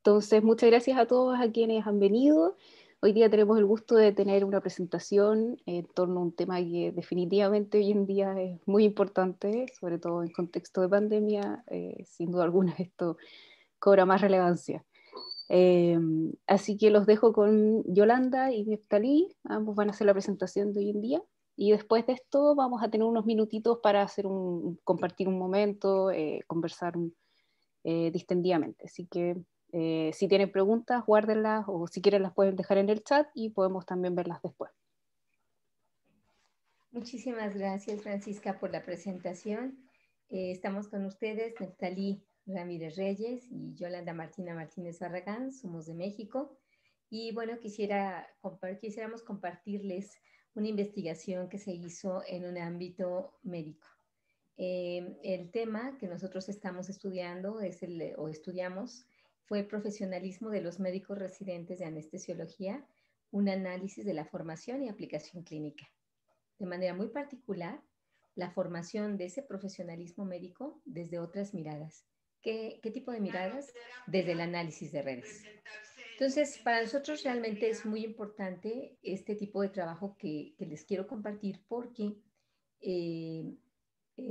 Entonces, muchas gracias a todos a quienes han venido. Hoy día tenemos el gusto de tener una presentación en torno a un tema que definitivamente hoy en día es muy importante, sobre todo en contexto de pandemia. Sin duda alguna esto cobra más relevancia. Eh, Así que los dejo con Yolanda y Neftalí, ambos van a hacer la presentación de hoy en día. Y después de esto vamos a tener unos minutitos para hacer compartir un momento, conversar distendidamente. Así que si tienen preguntas, guárdenlas o si quieren las pueden dejar en el chat y podemos también verlas después. Muchísimas gracias, Francisca, por la presentación. Estamos con ustedes, Neftalí Ramírez Reyes y Yolanda Martina Martínez Barragán, somos de México. Y bueno, quisiéramos compartirles una investigación que se hizo en un ámbito médico. El tema que nosotros estamos estudiando estudiamos fue el profesionalismo de los médicos residentes de anestesiología, un análisis de la formación y aplicación clínica. De manera muy particular, la formación de ese profesionalismo médico desde otras miradas. ¿Qué tipo de miradas? Desde el análisis de redes. Entonces, para nosotros realmente es muy importante este tipo de trabajo que les quiero compartir porque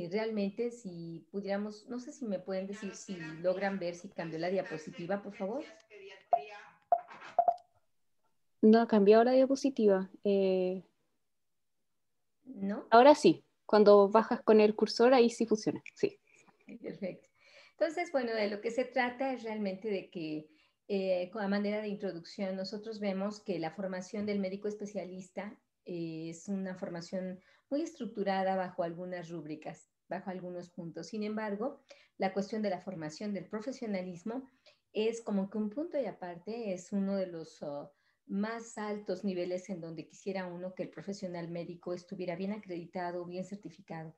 realmente si pudiéramos, no sé si me pueden decir si logran ver si cambió la diapositiva, por favor. No ha cambiado la diapositiva. ¿No? Ahora sí, cuando bajas con el cursor ahí sí funciona. Sí. Perfecto. Entonces, bueno, de lo que se trata es realmente de que, a manera de introducción, nosotros vemos que la formación del médico especialista es una formación muy estructurada bajo algunas rúbricas, bajo algunos puntos. Sin embargo, la cuestión de la formación del profesionalismo es como que un punto y aparte, es uno de los más altos niveles en donde quisiera uno que el profesional médico estuviera bien acreditado, bien certificado.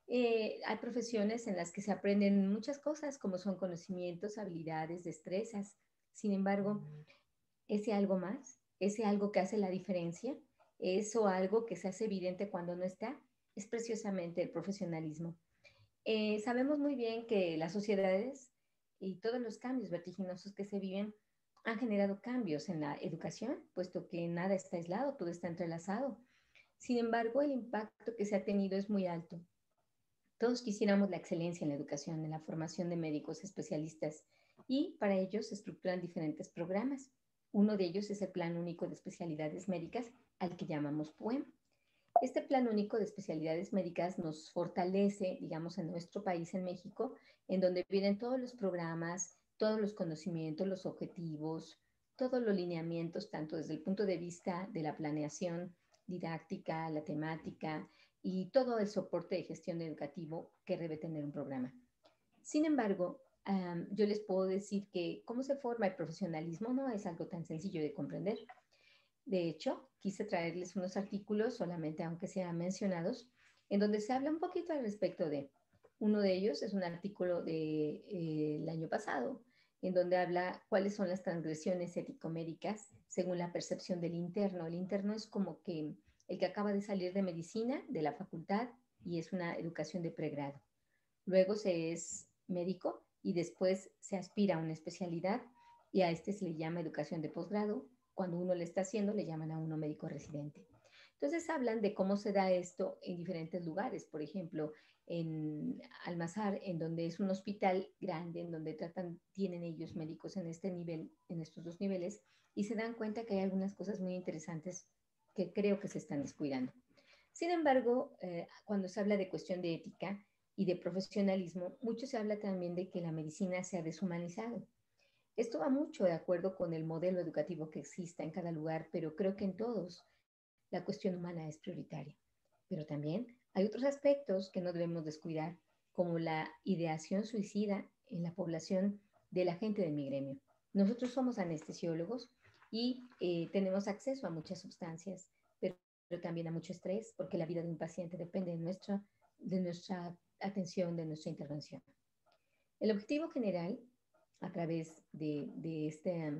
Hay profesiones en las que se aprenden muchas cosas, como son conocimientos, habilidades, destrezas. Sin embargo, ese algo más, ese algo que hace la diferencia, eso algo que se hace evidente cuando no está, es preciosamente el profesionalismo. Sabemos muy bien que las sociedades y todos los cambios vertiginosos que se viven han generado cambios en la educación, puesto que nada está aislado, todo está entrelazado. Sin embargo, el impacto que se ha tenido es muy alto. Todos quisiéramos la excelencia en la educación, en la formación de médicos especialistas y para ello se estructuran diferentes programas. Uno de ellos es el Plan Único de Especialidades Médicas, al que llamamos PUEM. Este Plan Único de Especialidades Médicas nos fortalece, digamos, en nuestro país, en México, en donde vienen todos los programas, todos los conocimientos, los objetivos, todos los lineamientos, tanto desde el punto de vista de la planeación didáctica, la temática, y todo el soporte de gestión educativo que debe tener un programa. Sin embargo, yo les puedo decir que cómo se forma el profesionalismo no es algo tan sencillo de comprender. De hecho, quise traerles unos artículos, solamente aunque sean mencionados, en donde se habla un poquito al respecto de. Uno de ellos es un artículo del año pasado, en donde habla cuáles son las transgresiones ético-médicas según la percepción del interno. El interno es como que el que acaba de salir de medicina, de la facultad, y es una educación de pregrado. Luego se es médico y después se aspira a una especialidad y a este se le llama educación de posgrado. Cuando uno le está haciendo, le llaman a uno médico residente. Entonces hablan de cómo se da esto en diferentes lugares. Por ejemplo, en Almazar, en donde es un hospital grande, en donde tienen ellos médicos en este nivel, en estos dos niveles, y se dan cuenta que hay algunas cosas muy interesantes que creo que se están descuidando. Sin embargo, cuando se habla de cuestión de ética y de profesionalismo, mucho se habla también de que la medicina se ha deshumanizado. Esto va mucho de acuerdo con el modelo educativo que exista en cada lugar, pero creo que en todos la cuestión humana es prioritaria. Pero también hay otros aspectos que no debemos descuidar, como la ideación suicida en la población de la gente de mi gremio. Nosotros somos anestesiólogos y tenemos acceso a muchas sustancias, pero también a mucho estrés, porque la vida de un paciente depende de nuestra atención, de nuestra intervención. El objetivo general, a través de este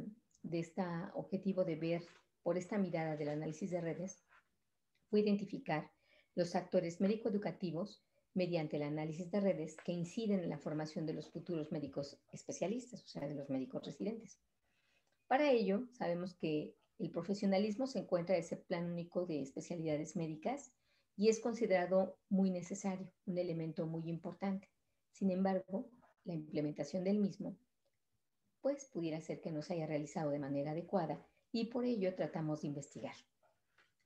objetivo de ver por esta mirada del análisis de redes, fue identificar los actores médico-educativos mediante el análisis de redes que inciden en la formación de los futuros médicos especialistas, o sea, de los médicos residentes. Para ello, sabemos que el profesionalismo se encuentra en ese plan único de especialidades médicas y es considerado muy necesario, un elemento muy importante. Sin embargo, la implementación del mismo, pues pudiera ser que no se haya realizado de manera adecuada y por ello tratamos de investigar.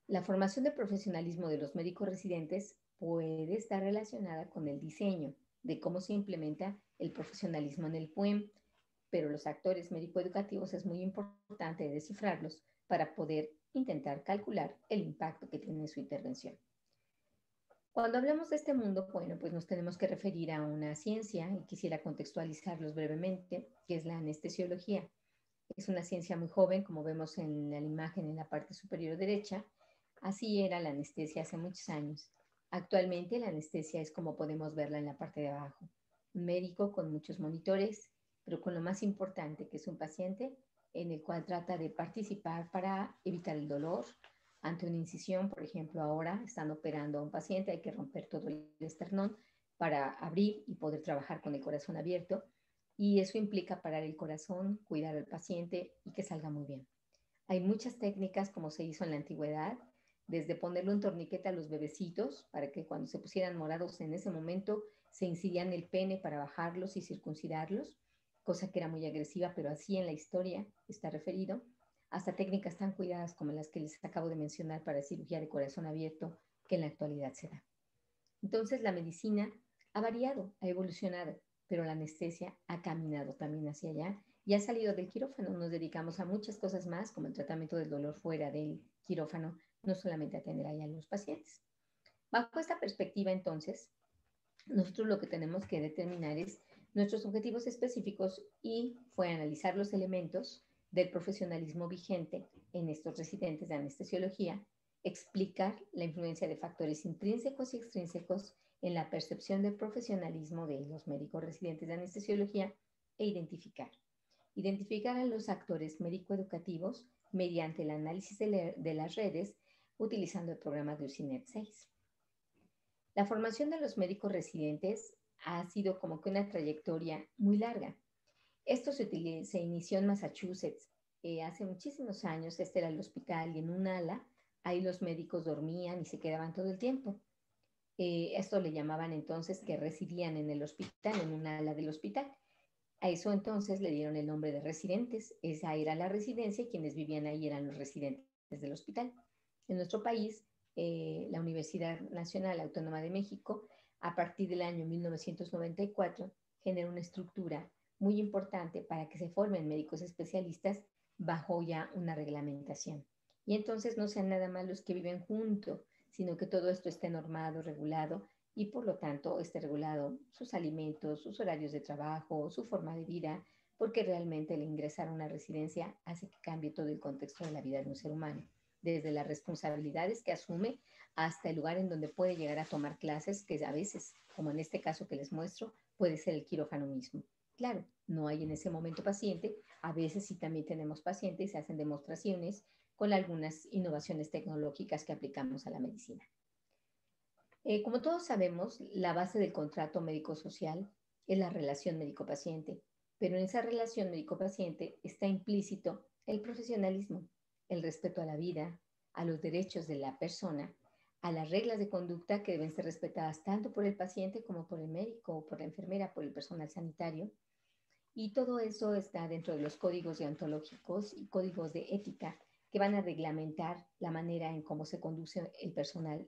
La formación de profesionalismo de los médicos residentes puede estar relacionada con el diseño de cómo se implementa el profesionalismo en el PUEM, pero los actores médico-educativos es muy importante descifrarlos para poder intentar calcular el impacto que tiene su intervención. Cuando hablamos de este mundo, bueno, pues nos tenemos que referir a una ciencia, y quisiera contextualizarlos brevemente, que es la anestesiología. Es una ciencia muy joven, como vemos en la imagen en la parte superior derecha. Así era la anestesia hace muchos años. Actualmente la anestesia es como podemos verla en la parte de abajo. Un médico con muchos monitores, pero con lo más importante, que es un paciente en el cual trata de participar para evitar el dolor ante una incisión. Por ejemplo, ahora están operando a un paciente, hay que romper todo el esternón para abrir y poder trabajar con el corazón abierto. Y eso implica parar el corazón, cuidar al paciente y que salga muy bien. Hay muchas técnicas como se hizo en la antigüedad, desde ponerle un torniquete a los bebecitos para que cuando se pusieran morados en ese momento se incidían el pene para bajarlos y circuncidarlos, cosa que era muy agresiva, pero así en la historia está referido, hasta técnicas tan cuidadas como las que les acabo de mencionar para cirugía de corazón abierto que en la actualidad se da. Entonces la medicina ha variado, ha evolucionado, pero la anestesia ha caminado también hacia allá y ha salido del quirófano. Nos dedicamos a muchas cosas más, como el tratamiento del dolor fuera del quirófano, no solamente atender ahí a los pacientes. Bajo esta perspectiva, entonces, nosotros lo que tenemos que determinar es nuestros objetivos específicos y fue analizar los elementos del profesionalismo vigente en estos residentes de anestesiología, explicar la influencia de factores intrínsecos y extrínsecos en la percepción del profesionalismo de los médicos residentes de anestesiología e identificar a los actores médico-educativos mediante el análisis de las redes utilizando el programa de UCINET 6. La formación de los médicos residentes ha sido como que una trayectoria muy larga. Esto se inició en Massachusetts. Hace muchísimos años, este era el hospital y en un ala, ahí los médicos dormían y se quedaban todo el tiempo. Esto le llamaban entonces que residían en el hospital, en un ala del hospital. A eso entonces le dieron el nombre de residentes. Esa era la residencia y quienes vivían ahí eran los residentes del hospital. En nuestro país, la Universidad Nacional Autónoma de México, a partir del año 1994, genera una estructura muy importante para que se formen médicos especialistas bajo ya una reglamentación. Y entonces no sean nada más los que viven juntos, sino que todo esto esté normado, regulado y por lo tanto esté regulado sus alimentos, sus horarios de trabajo, su forma de vida, porque realmente el ingresar a una residencia hace que cambie todo el contexto de la vida de un ser humano, desde las responsabilidades que asume hasta el lugar en donde puede llegar a tomar clases, que a veces, como en este caso que les muestro, puede ser el quirófano mismo. Claro, no hay en ese momento paciente, a veces sí también tenemos pacientes y se hacen demostraciones con algunas innovaciones tecnológicas que aplicamos a la medicina. Como todos sabemos, la base del contrato médico-social es la relación médico-paciente, pero en esa relación médico-paciente está implícito el profesionalismo, el respeto a la vida, a los derechos de la persona, a las reglas de conducta que deben ser respetadas tanto por el paciente como por el médico, por la enfermera, por el personal sanitario. Y todo eso está dentro de los códigos deontológicos y códigos de ética que van a reglamentar la manera en cómo se conduce el personal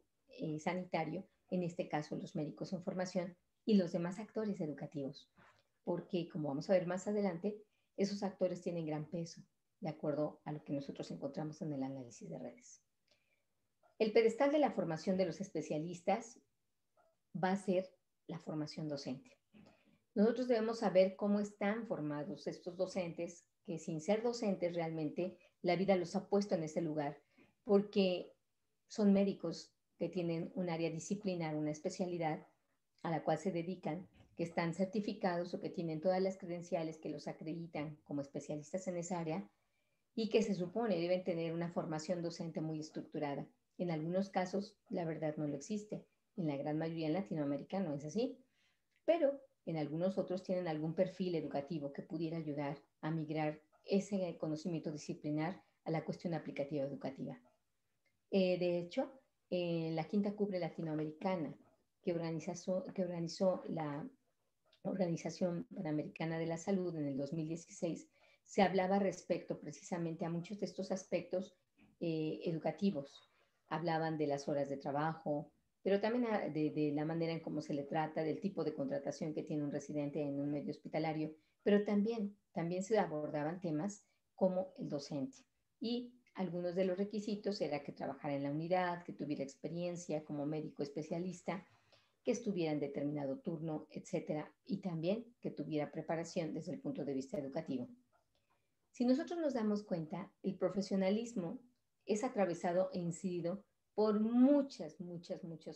sanitario, en este caso los médicos en formación y los demás actores educativos, porque como vamos a ver más adelante, esos actores tienen gran peso, de acuerdo a lo que nosotros encontramos en el análisis de redes. El pedestal de la formación de los especialistas va a ser la formación docente. Nosotros debemos saber cómo están formados estos docentes, que sin ser docentes realmente la vida los ha puesto en ese lugar, porque son médicos que tienen un área disciplinar, una especialidad a la cual se dedican, que están certificados o que tienen todas las credenciales que los acreditan como especialistas en esa área y que se supone deben tener una formación docente muy estructurada. En algunos casos, la verdad no lo existe. En la gran mayoría en Latinoamérica no es así. Pero en algunos otros tienen algún perfil educativo que pudiera ayudar a migrar ese conocimiento disciplinar a la cuestión aplicativa educativa. De hecho, la quinta cumbre latinoamericana que organizó la Organización Panamericana de la Salud en el 2016, se hablaba respecto precisamente a muchos de estos aspectos educativos. Hablaban de las horas de trabajo, pero también de la manera en cómo se le trata, del tipo de contratación que tiene un residente en un medio hospitalario, pero también se abordaban temas como el docente. Y algunos de los requisitos era que trabajara en la unidad, que tuviera experiencia como médico especialista, que estuviera en determinado turno, etcétera, y también que tuviera preparación desde el punto de vista educativo. Si nosotros nos damos cuenta, el profesionalismo es atravesado e incidido por muchas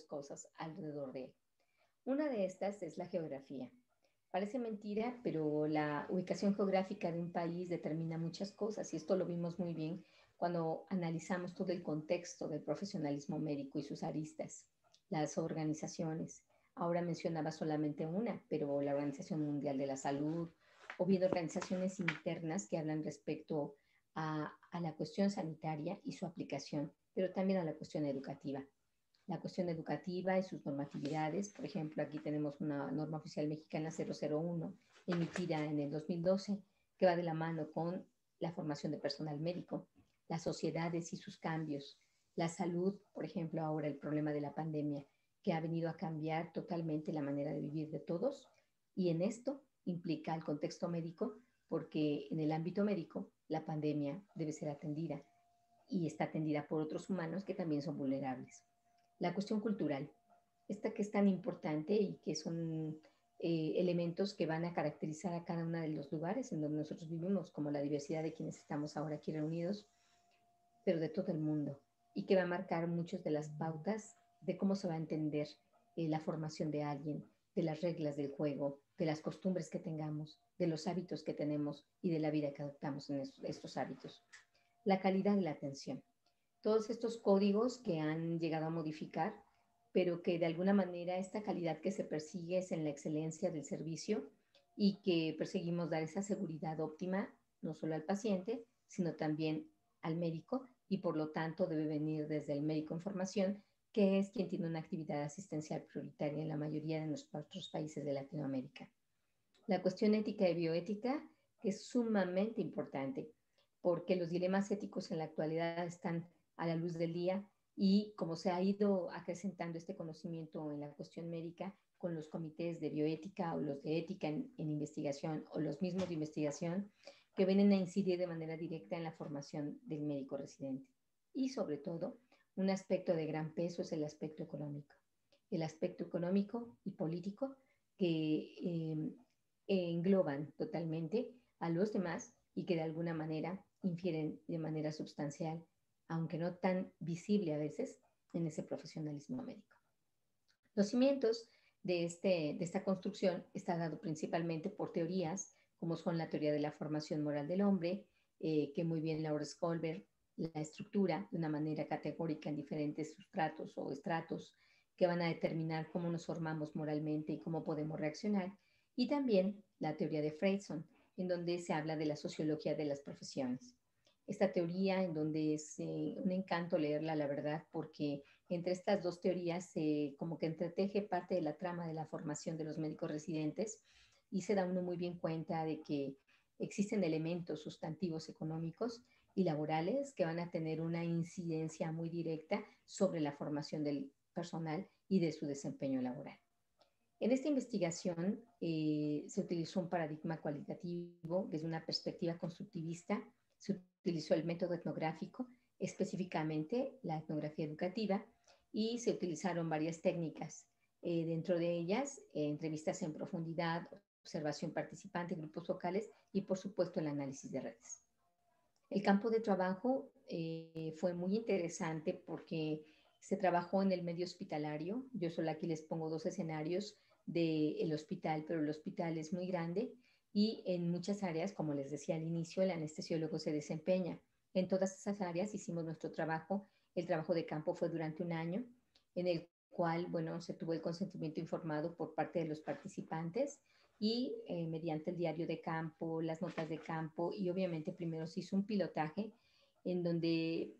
cosas alrededor de él. Una de estas es la geografía. Parece mentira, pero la ubicación geográfica de un país determina muchas cosas, y esto lo vimos muy bien cuando analizamos todo el contexto del profesionalismo médico y sus aristas, las organizaciones. Ahora mencionaba solamente una, pero la Organización Mundial de la Salud, o bien organizaciones internas que hablan respecto a la cuestión sanitaria y su aplicación, pero también a la cuestión educativa. La cuestión educativa y sus normatividades, por ejemplo, aquí tenemos una norma oficial mexicana 001, emitida en el 2012, que va de la mano con la formación de personal médico, las sociedades y sus cambios, la salud, por ejemplo, ahora el problema de la pandemia, que ha venido a cambiar totalmente la manera de vivir de todos, y en esto implica el contexto médico, porque en el ámbito médico la pandemia debe ser atendida y está atendida por otros humanos que también son vulnerables. La cuestión cultural, esta que es tan importante y que son elementos que van a caracterizar a cada uno de los lugares en donde nosotros vivimos, como la diversidad de quienes estamos ahora aquí reunidos, pero de todo el mundo, y que va a marcar muchas de las pautas de cómo se va a entender la formación de alguien, de las reglas del juego, de las costumbres que tengamos, de los hábitos que tenemos y de la vida que adoptamos en estos hábitos. La calidad de la atención. Todos estos códigos que han llegado a modificar, pero que de alguna manera esta calidad que se persigue es en la excelencia del servicio y que perseguimos dar esa seguridad óptima no solo al paciente, sino también al médico, y por lo tanto debe venir desde el médico en formación, que es quien tiene una actividad asistencial prioritaria en la mayoría de nuestros países de Latinoamérica. La cuestión ética y bioética, que es sumamente importante, porque los dilemas éticos en la actualidad están a la luz del día, y como se ha ido acrecentando este conocimiento en la cuestión médica con los comités de bioética o los de ética en investigación o los mismos de investigación, que vienen a incidir de manera directa en la formación del médico residente. Y sobre todo, un aspecto de gran peso es el aspecto económico. El aspecto económico y político que engloban totalmente a los demás y que de alguna manera infieren de manera sustancial, aunque no tan visible a veces, en ese profesionalismo médico. Los cimientos de esta construcción están dados principalmente por teorías, como son la teoría de la formación moral del hombre, que muy bien Laura Skolberg la estructura de una manera categórica en diferentes sustratos o estratos que van a determinar cómo nos formamos moralmente y cómo podemos reaccionar, y también la teoría de Freyson, en donde se habla de la sociología de las profesiones. Esta teoría, en donde es un encanto leerla, la verdad, porque entre estas dos teorías como que entreteje parte de la trama de la formación de los médicos residentes, y se da uno muy bien cuenta de que existen elementos sustantivos económicos y laborales que van a tener una incidencia muy directa sobre la formación del personal y de su desempeño laboral. En esta investigación se utilizó un paradigma cualitativo desde una perspectiva constructivista. Se utilizó el método etnográfico, específicamente la etnografía educativa, y se utilizaron varias técnicas. Dentro de ellas, entrevistas en profundidad, observación participante, grupos focales y, por supuesto, el análisis de redes. El campo de trabajo fue muy interesante porque se trabajó en el medio hospitalario. Yo solo aquí les pongo dos escenarios del hospital, pero el hospital es muy grande y en muchas áreas, como les decía al inicio, el anestesiólogo se desempeña. En todas esas áreas hicimos nuestro trabajo. El trabajo de campo fue durante un año, en el cual, bueno, se tuvo el consentimiento informado por parte de los participantes y mediante el diario de campo, las notas de campo y obviamente primero se hizo un pilotaje en donde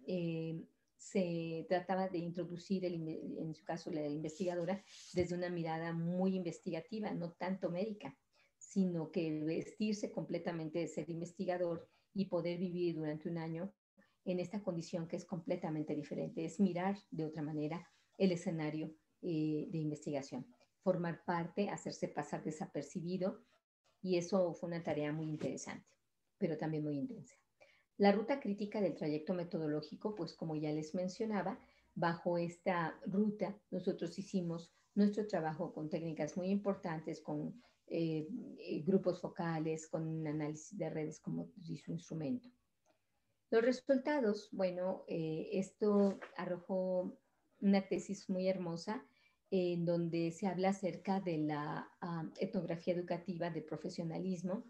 se trataba de introducir, en su caso la investigadora, desde una mirada muy investigativa, no tanto médica, sino que vestirse completamente de ser investigador y poder vivir durante un año en esta condición que es completamente diferente, es mirar de otra manera el escenario de investigación, formar parte, hacerse pasar desapercibido, y eso fue una tarea muy interesante, pero también muy intensa. La ruta crítica del trayecto metodológico, pues como ya les mencionaba, bajo esta ruta nosotros hicimos nuestro trabajo con técnicas muy importantes, con grupos focales, con un análisis de redes como su instrumento. Los resultados, bueno, esto arrojó una tesis muy hermosa en donde se habla acerca de la etnografía educativa de profesionalismo,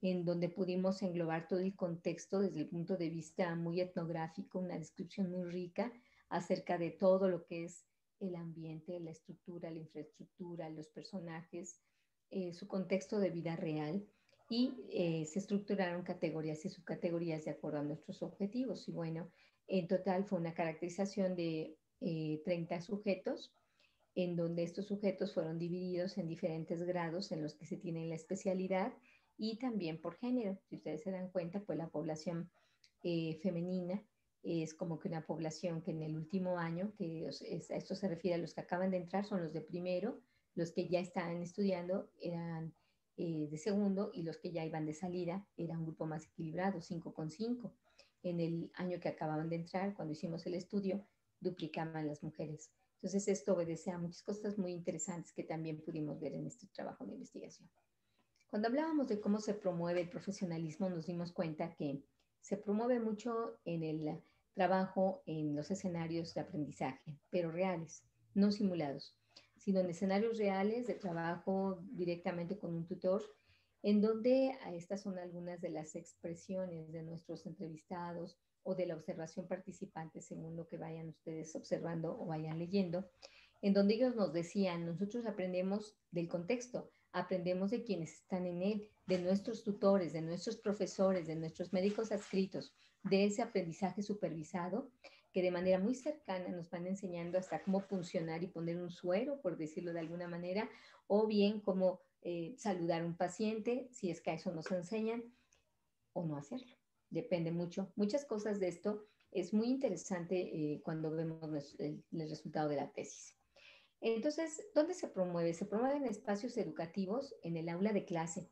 en donde pudimos englobar todo el contexto desde el punto de vista muy etnográfico, una descripción muy rica acerca de todo lo que es el ambiente, la estructura, la infraestructura, los personajes, su contexto de vida real, y se estructuraron categorías y subcategorías de acuerdo a nuestros objetivos. Y bueno, en total fue una caracterización de 30 sujetos, en donde estos sujetos fueron divididos en diferentes grados en los que se tiene la especialidad y también por género. Si ustedes se dan cuenta, pues la población femenina es como que una población que en el último año, que a esto se refiere a los que acaban de entrar, son los de primero, los que ya están estudiando eran de segundo, y los que ya iban de salida era un grupo más equilibrado, 5 con 5. En el año que acababan de entrar, cuando hicimos el estudio, duplicaban las mujeres. Entonces esto obedece a muchas cosas muy interesantes que también pudimos ver en este trabajo de investigación. Cuando hablábamos de cómo se promueve el profesionalismo, nos dimos cuenta que se promueve mucho en el trabajo en los escenarios de aprendizaje, pero reales, no simulados, sino en escenarios reales de trabajo directamente con un tutor, en donde estas son algunas de las expresiones de nuestros entrevistados o de la observación participante, según lo que vayan ustedes observando o vayan leyendo, en donde ellos nos decían, nosotros aprendemos del contexto, aprendemos de quienes están en él, de nuestros tutores, de nuestros profesores, de nuestros médicos adscritos, de ese aprendizaje supervisado que de manera muy cercana nos van enseñando hasta cómo funcionar y poner un suero, por decirlo de alguna manera, o bien cómo saludar a un paciente, si es que a eso nos enseñan, o no hacerlo. Depende mucho. Muchas cosas de esto es muy interesante cuando vemos el resultado de la tesis. Entonces, ¿dónde se promueve? Se promueve en espacios educativos, en el aula de clase,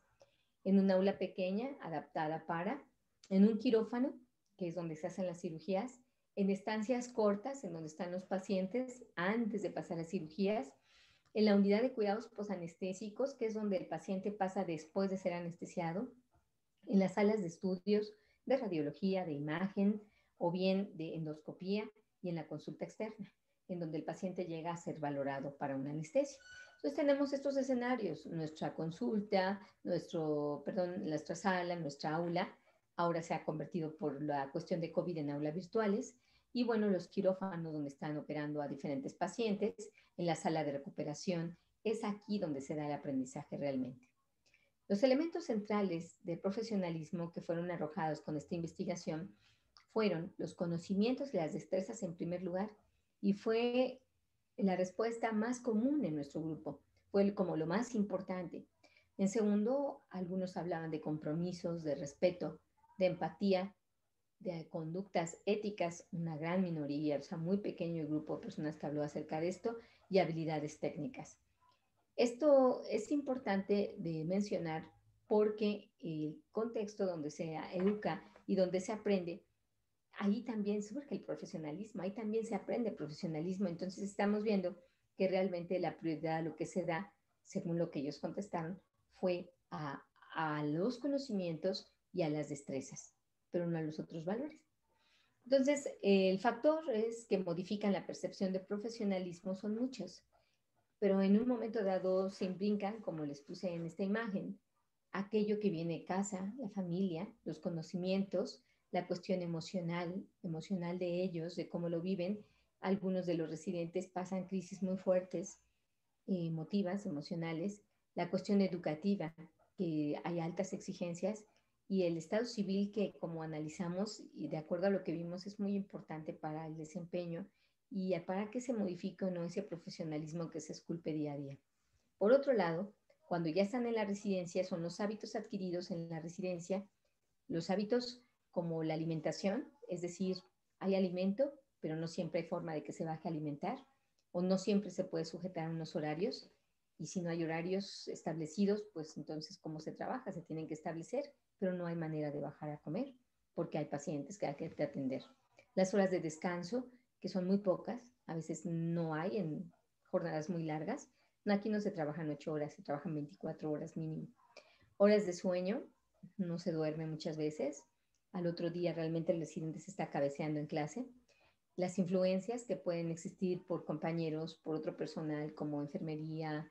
en un aula pequeña adaptada para, en un quirófano, que es donde se hacen las cirugías, en estancias cortas, en donde están los pacientes antes de pasar a cirugías, en la unidad de cuidados posanestésicos, que es donde el paciente pasa después de ser anestesiado, en las salas de estudios de radiología, de imagen o bien de endoscopía, y en la consulta externa, en donde el paciente llega a ser valorado para una anestesia. Entonces tenemos estos escenarios, nuestra consulta, nuestra sala, nuestra aula, ahora se ha convertido por la cuestión de COVID en aulas virtuales, y bueno, los quirófanos donde están operando a diferentes pacientes, en la sala de recuperación, es aquí donde se da el aprendizaje realmente. Los elementos centrales del profesionalismo que fueron arrojados con esta investigación fueron los conocimientos y las destrezas en primer lugar, y fue la respuesta más común en nuestro grupo, fue como lo más importante. En segundo, algunos hablaban de compromisos, de respeto, de empatía, de conductas éticas, una gran minoría, o sea, muy pequeño grupo de personas que habló acerca de esto, y habilidades técnicas. Esto es importante de mencionar porque el contexto donde se educa y donde se aprende, ahí también surge el profesionalismo, ahí también se aprende profesionalismo. Entonces estamos viendo que realmente la prioridad, lo que se da, según lo que ellos contestaron, fue a los conocimientos y a las destrezas, pero no a los otros valores. Entonces, el factor es que modifican la percepción de profesionalismo son muchos, pero en un momento dado se imbrican, como les puse en esta imagen, aquello que viene de casa, la familia, los conocimientos, la cuestión emocional de ellos, de cómo lo viven. Algunos de los residentes pasan crisis muy fuertes, emotivas, emocionales, la cuestión educativa, que hay altas exigencias, y el estado civil que, como analizamos y de acuerdo a lo que vimos, es muy importante para el desempeño y para que se modifique o no ese profesionalismo que se esculpe día a día. Por otro lado, cuando ya están en la residencia, son los hábitos adquiridos en la residencia, los hábitos como la alimentación, es decir, hay alimento, pero no siempre hay forma de que se baje a alimentar, o no siempre se puede sujetar a unos horarios, y si no hay horarios establecidos, pues entonces, ¿cómo se trabaja? Se tienen que establecer, pero no hay manera de bajar a comer, porque hay pacientes que hay que atender. Las horas de descanso, que son muy pocas, a veces no hay en jornadas muy largas. Aquí no se trabajan 8 horas, se trabajan 24 horas mínimo. Horas de sueño, no se duerme muchas veces. Al otro día realmente el residente se está cabeceando en clase. Las influencias que pueden existir por compañeros, por otro personal como enfermería,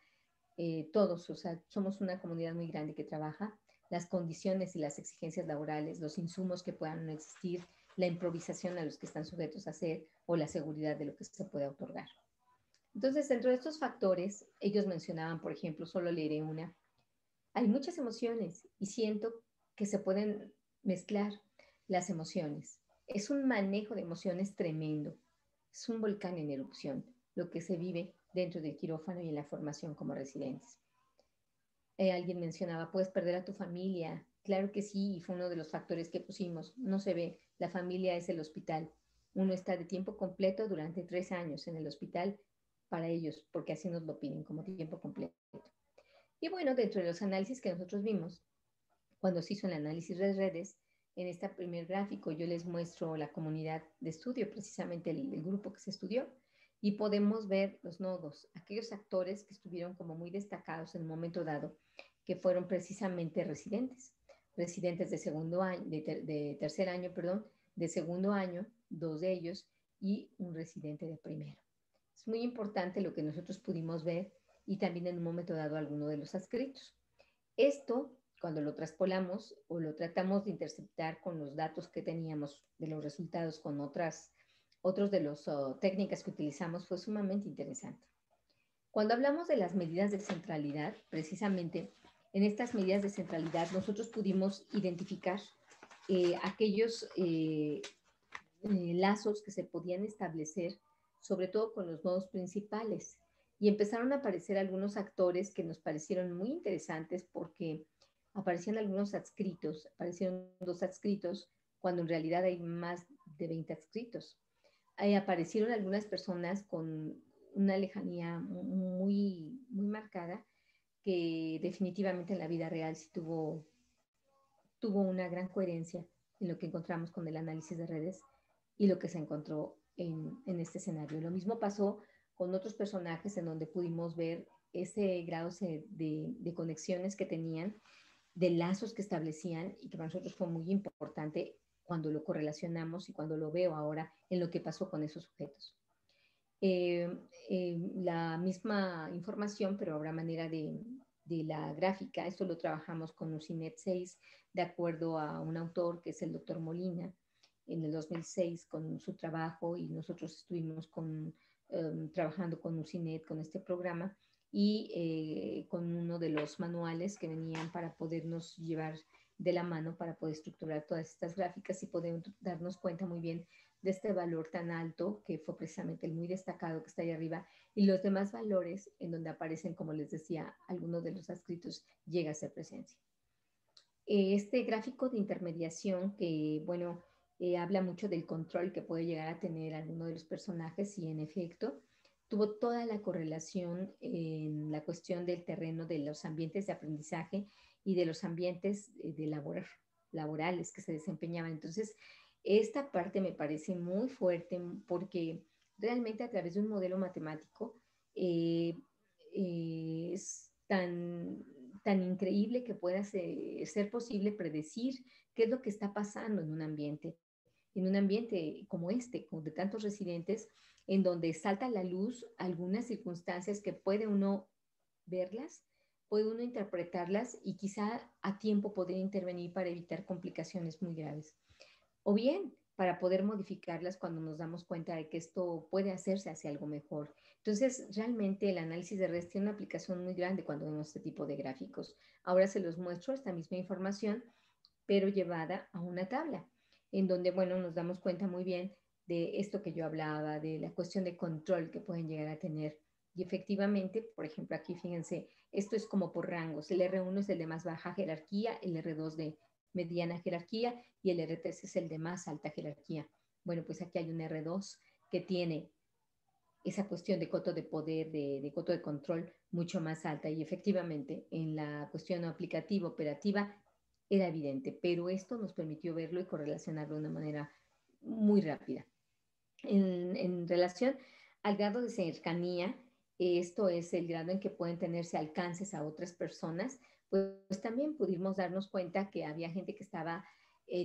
todos, o sea, somos una comunidad muy grande que trabaja, las condiciones y las exigencias laborales, los insumos que puedan no existir, la improvisación a los que están sujetos a hacer o la seguridad de lo que se puede otorgar. Entonces, dentro de estos factores, ellos mencionaban, por ejemplo, solo leeré una, hay muchas emociones y siento que se pueden mezclar las emociones. Es un manejo de emociones tremendo. Es un volcán en erupción lo que se vive dentro del quirófano y en la formación como residentes. Alguien mencionaba, puedes perder a tu familia. Claro que sí, y fue uno de los factores que pusimos. No se ve, la familia es el hospital. Uno está de tiempo completo durante 3 años en el hospital para ellos, porque así nos lo piden como tiempo completo. Y bueno, dentro de los análisis que nosotros vimos, cuando se hizo el análisis de redes, en este primer gráfico yo les muestro la comunidad de estudio, precisamente el grupo que se estudió, y podemos ver los nodos, aquellos actores que estuvieron como muy destacados en un momento dado, que fueron precisamente residentes de segundo año, de tercer año, perdón, de segundo año, 2 de ellos, y un residente de primero. Es muy importante lo que nosotros pudimos ver y también en un momento dado alguno de los adscritos. Esto, cuando lo traspolamos o lo tratamos de interceptar con los datos que teníamos de los resultados con otros de las técnicas que utilizamos, fue sumamente interesante. Cuando hablamos de las medidas de centralidad, precisamente en estas medidas de centralidad nosotros pudimos identificar aquellos lazos que se podían establecer, sobre todo con los nodos principales. Y empezaron a aparecer algunos actores que nos parecieron muy interesantes porque aparecían algunos adscritos, aparecieron 2 adscritos, cuando en realidad hay más de 20 adscritos. Aparecieron algunas personas con una lejanía muy marcada, que definitivamente en la vida real sí tuvo una gran coherencia en lo que encontramos con el análisis de redes y lo que se encontró en este escenario. Lo mismo pasó con otros personajes en donde pudimos ver ese grado de conexiones que tenían, de lazos que establecían y que para nosotros fue muy importante cuando lo correlacionamos y cuando lo veo ahora en lo que pasó con esos sujetos. La misma información, pero habrá manera de la gráfica. Esto lo trabajamos con UCINET 6, de acuerdo a un autor que es el doctor Molina, en el 2006 con su trabajo, y nosotros estuvimos trabajando con UCINET con este programa y con uno de los manuales que venían para podernos llevar de la mano para poder estructurar todas estas gráficas y poder darnos cuenta muy bien de este valor tan alto, que fue precisamente el muy destacado que está ahí arriba, y los demás valores en donde aparecen, como les decía, algunos de los adscritos llega a ser presencia. Este gráfico de intermediación que, bueno, habla mucho del control que puede llegar a tener alguno de los personajes, y en efecto tuvo toda la correlación en la cuestión del terreno de los ambientes de aprendizaje y de los ambientes laborales que se desempeñaban. Entonces, esta parte me parece muy fuerte porque realmente a través de un modelo matemático es tan increíble que pueda ser posible predecir qué es lo que está pasando en un ambiente como este, de tantos residentes, en donde salta a la luz algunas circunstancias que puede uno verlas, puede uno interpretarlas y quizá a tiempo poder intervenir para evitar complicaciones muy graves. O bien, para poder modificarlas cuando nos damos cuenta de que esto puede hacerse hacia algo mejor. Entonces, realmente el análisis de redes tiene una aplicación muy grande cuando vemos este tipo de gráficos. Ahora se los muestro esta misma información, pero llevada a una tabla, en donde, bueno, nos damos cuenta muy bien de esto que yo hablaba, de la cuestión de control que pueden llegar a tener. Y efectivamente, por ejemplo, aquí fíjense, esto es como por rangos. El R1 es el de más baja jerarquía, el R2 de mediana jerarquía y el R3 es el de más alta jerarquía. Bueno, pues aquí hay un R2 que tiene esa cuestión de coto de poder, de coto de control mucho más alta y efectivamente en la cuestión aplicativa, operativa, era evidente, pero esto nos permitió verlo y correlacionarlo de una manera muy rápida. En relación al grado de cercanía, esto es el grado en que pueden tenerse alcances a otras personas, pues también pudimos darnos cuenta que había gente que estaba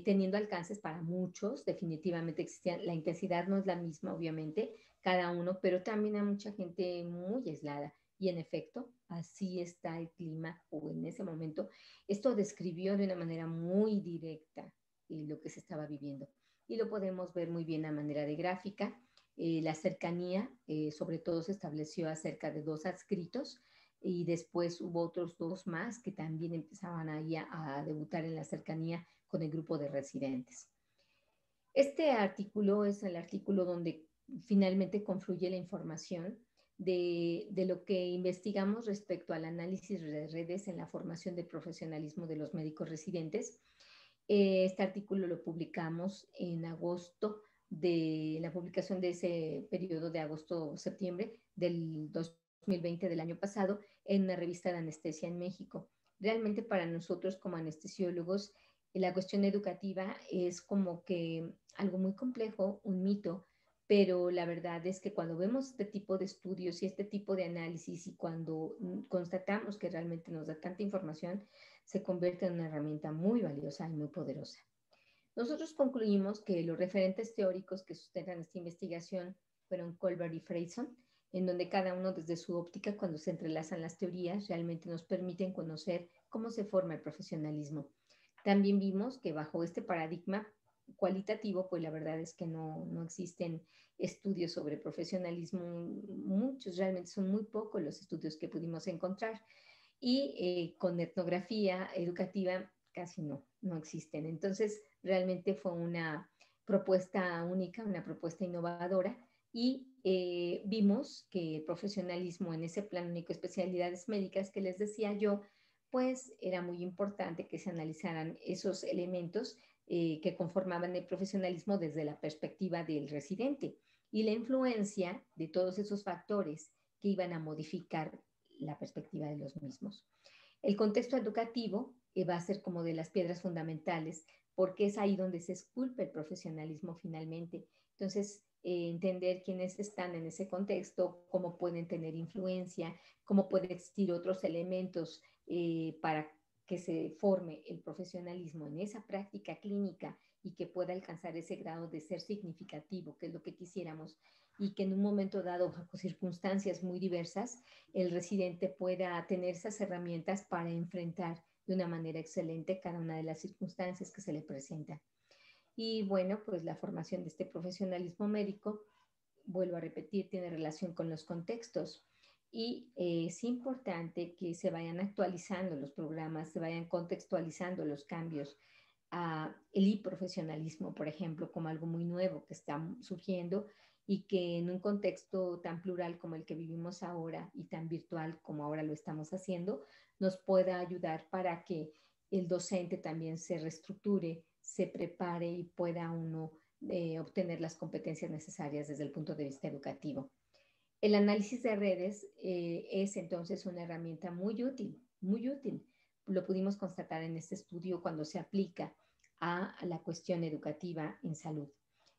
teniendo alcances para muchos, definitivamente existía, la intensidad no es la misma, obviamente, cada uno, pero también hay mucha gente muy aislada. Y en efecto, así está el clima, o en ese momento, esto describió de una manera muy directa lo que se estaba viviendo. Y lo podemos ver muy bien a manera de gráfica. La cercanía, sobre todo, se estableció acerca de 2 adscritos y después hubo otros 2 más que también empezaban ahí a debutar en la cercanía con el grupo de residentes. Este artículo es el artículo donde finalmente confluye la información de lo que investigamos respecto al análisis de redes en la formación de profesionalismo de los médicos residentes. Este artículo lo publicamos en agosto de la publicación de ese periodo de agosto-septiembre del 2020 del año pasado en una revista de anestesia en México. Realmente para nosotros como anestesiólogos la cuestión educativa es como que algo muy complejo, un mito, pero la verdad es que cuando vemos este tipo de estudios y este tipo de análisis y cuando constatamos que realmente nos da tanta información, se convierte en una herramienta muy valiosa y muy poderosa. Nosotros concluimos que los referentes teóricos que sustentan esta investigación fueron Colbert y Freyson, en donde cada uno desde su óptica, cuando se entrelazan las teorías, realmente nos permiten conocer cómo se forma el profesionalismo. También vimos que bajo este paradigma cualitativo, pues la verdad es que no existen estudios sobre profesionalismo, muchos, realmente son muy pocos los estudios que pudimos encontrar y con etnografía educativa casi no existen. Entonces, realmente fue una propuesta única, una propuesta innovadora y vimos que el profesionalismo en ese plan único, especialidades médicas que les decía yo, pues era muy importante que se analizaran esos elementos que conformaban el profesionalismo desde la perspectiva del residente y la influencia de todos esos factores que iban a modificar la perspectiva de los mismos. El contexto educativo va a ser como de las piedras fundamentales porque es ahí donde se esculpe el profesionalismo finalmente. Entonces, entender quiénes están en ese contexto, cómo pueden tener influencia, cómo pueden existir otros elementos para que se forme el profesionalismo en esa práctica clínica y que pueda alcanzar ese grado de ser significativo, que es lo que quisiéramos, y que en un momento dado, bajo circunstancias muy diversas, el residente pueda tener esas herramientas para enfrentar de una manera excelente cada una de las circunstancias que se le presentan. Y bueno, pues la formación de este profesionalismo médico, vuelvo a repetir, tiene relación con los contextos. Y es importante que se vayan actualizando los programas, se vayan contextualizando los cambios. El profesionalismo, por ejemplo, como algo muy nuevo que está surgiendo y que en un contexto tan plural como el que vivimos ahora y tan virtual como ahora lo estamos haciendo, nos pueda ayudar para que el docente también se reestructure, se prepare y pueda uno obtener las competencias necesarias desde el punto de vista educativo. El análisis de redes es entonces una herramienta muy útil, muy útil. Lo pudimos constatar en este estudio cuando se aplica a la cuestión educativa en salud.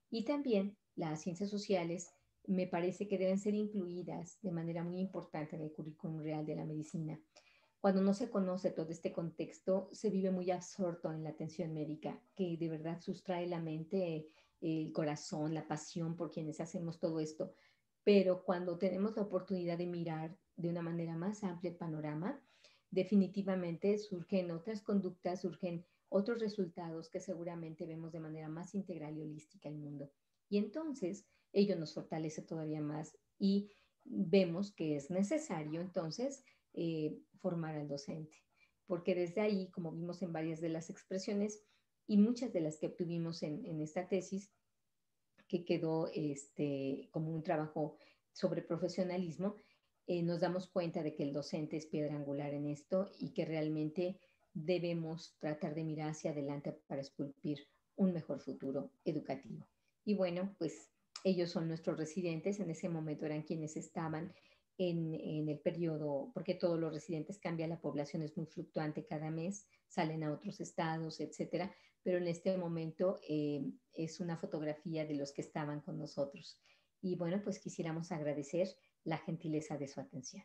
Y también las ciencias sociales me parece que deben ser incluidas de manera muy importante en el currículum real de la medicina. Cuando no se conoce todo este contexto, se vive muy absorto en la atención médica, que de verdad sustrae la mente, el corazón, la pasión por quienes hacemos todo esto. Pero cuando tenemos la oportunidad de mirar de una manera más amplia el panorama, definitivamente surgen otras conductas, surgen otros resultados que seguramente vemos de manera más integral y holística el mundo. Y entonces ello nos fortalece todavía más y vemos que es necesario entonces formar al docente, porque desde ahí, como vimos en varias de las expresiones y muchas de las que obtuvimos en esta tesis, que quedó como un trabajo sobre profesionalismo, nos damos cuenta de que el docente es piedra angular en esto y que realmente debemos tratar de mirar hacia adelante para esculpir un mejor futuro educativo. Y bueno, pues ellos son nuestros residentes, en ese momento eran quienes estaban en el periodo, porque todos los residentes cambian, la población es muy fluctuante cada mes, salen a otros estados, etcétera, pero en este momento es una fotografía de los que estaban con nosotros. Y bueno, pues quisiéramos agradecer la gentileza de su atención.